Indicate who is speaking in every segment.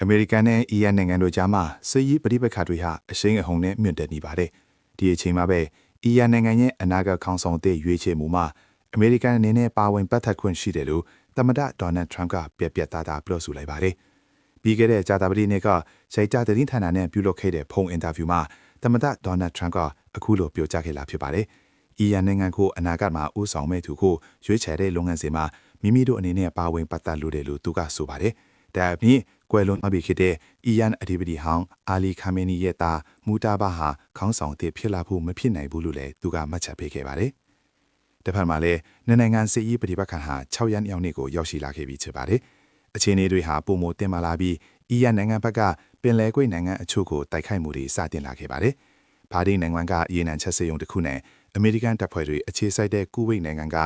Speaker 1: အမေရိကန်နဲ့အီရန်နိုင်ငံတို့ကြားမှာစစ်ရေးပဋိပက္ခတွေဟာအရှိန်အဟုန်နဲ့မြင့်တက်နေပါတယ်။ဒီအချိန်မှာပဲအီရန်နိုင်ငံရဲ့အနာဂတ်ခေါင်းဆောင်သစ်ရွေးချယ်မှုမှာအမေရိကန်အနေနဲ့ပါဝင်ပတ်သက်ခွင့်ရှိတယ်လို့သမ္မတဒေါ်နယ်ထရမ့်ကပြတ်သားပြောဆိုလိုက်ပါတယ်။ပြီးခဲ့တဲ့ကြာသပတေးနေ့ကစိတ်ကြသတင်းဌာနနဲ့ပြုလုပ်ခဲ့တဲ့ဖုန်းအင်တာဗျူးမှာသမ္မတဒေါ်နယ်ထရမ့်ကအခုလိုပြောကြားခဲ့တာဖြစ်ပါတယ်။အီရန်နိုင်ငံကိုအနာဂတ်မှာဦးဆောင်မဲ့သူကိုရွေးချယ်တဲ့လုပ်ငန်းစဉ်မှာမိမိတို့အနေနဲ့ပါဝင်ပတ်သက်လို့တယ်လို့သူကဆိုပါတယ်။ဒါအပြင်ကွယ်လွန်သွားပြီဖြစ်တဲ့အီရန်အဓိပတိဟောင်းအာလီခါမေနီရဲ့သားမူတာဘာဟာခေါင်းဆောင်သစ်ဖြစ်လာဖို့မဖြစ်နိုင်ဘူးလို့လည်းသူကမှတ်ချက်ပေးခဲ့ပါတယ်။တစ်ဖက်မှာလည်းနိုင်ငံစစ်ရေးပဋိပက္ခဟာ6ရက်နေ့ကိုရောက်ရှိလာခဲ့ပြီဖြစ်ပါတယ်။အခြေအနေတွေဟာပုံမတင်မာလာပြီးအီရန်နိုင်ငံဘက်ကပင်လယ်ကွေ့နိုင်ငံအချို့ကိုတိုက်ခိုက်မှုတွေစတင်လာခဲ့ပါတယ်။ဘာဒိန်းနိုင်ငံကရေနံချက်စရုံတစ်ခုနဲ့အမေရိကန်တပ်ဖွဲ့တွေအခြေစိုက်တဲ့ကူဝိတ်နိုင်ငံက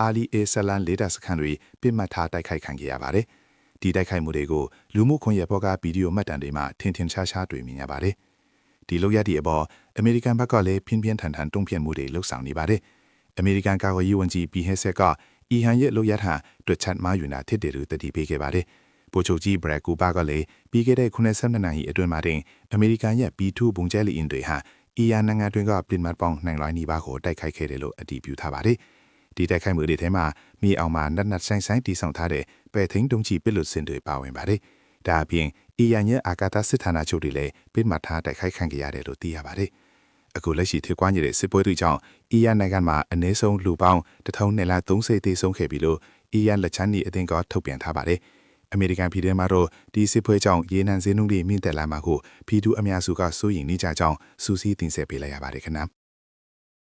Speaker 1: အာလီအေဆလန်လေတပ်စခန်းတွေပြစ်မှတ်ထားတိုက်ခိုက်ခံခဲ့ရပါတယ်။ဒီတိုက်ခိုက်မှုတွေကိုလူမှုခွင့်ရပေါ်ကဗီဒီယိုမှတ်တမ်းတွေမှာထင်ထင်ရှားရှားတွေ့မြင်ရပါတယ်။ဒီလိုရသည့်အပေါ်အမေရိကန်ဘက်ကလည်းပြင်းပြင်းထန်ထန်တုံ့ပြန်မှုတွေလှုပ်ဆောင်နေပါတယ်။အမေရိကန်ကာကွယ်ရေးဝန်ကြီးပီဟက်ဆက်ကအီဟန်ရဲ့လုပ်ရဟန်တွက်ချက်မှယူနာတစ်တယ်လို့တတိပေးခဲ့ပါတယ်။ဗိုလ်ချုပ်ကြီးဘရက်ကူပါကလည်းပြီးခဲ့တဲ့92နာရီအတွင်းမှာတင်အမေရိကန်ရဲ့ B2 ဘုံကျဲလီအင်တွေဟာအီရန်နိုင်ငံတွင်ကပြင်မတ်ပေါင်းနိုင်လွှာနီးပါးကိုတိုက်ခိုက်ခဲ့တယ်လို့အတည်ပြုထားပါတယ်။ဒီတိုက်ခိုက်မှုတွေထဲမှာမြေအောင်မှာနတ်ဆိုင်တည်ဆောင်ထားတဲ့ပဲ့ထိန်တုံးချီပစ်လွတ်စင်တွေပါဝင်ပါတယ်။ဒါအပြင်အီရန်ရဲ့အာကာသစစ်ဌာနချုပ်တွေလည်းပြစ်မှတ်ထားတိုက်ခိုက်ခံခဲ့ရတယ်လို့သိရပါတယ်။အခုလက်ရှိထိကွားနေတဲ့စစ်ပွဲတွေကြောင့်အီရန်နိုင်ငံမှာအနည်းဆုံးလူပေါင်း1230သေဆုံးခဲ့ပြီလို့အီရန်လက်ချမ်းနီအသင်းကထုတ်ပြန်ထားပါတယ်။အမေရိကန်ပြည်ထဲမှာတော့ဒီစစ်ပွဲကြောင့်ရေနံဈေးနှုန်းတွေမြင့်တက်လာမှာကိုပြည်သူအများစုကစိုးရိမ်နေကြကြောင်းစူးစီးတင်ဆက်ပေးလိုက်ရပါတယ်ခင်ဗျာ။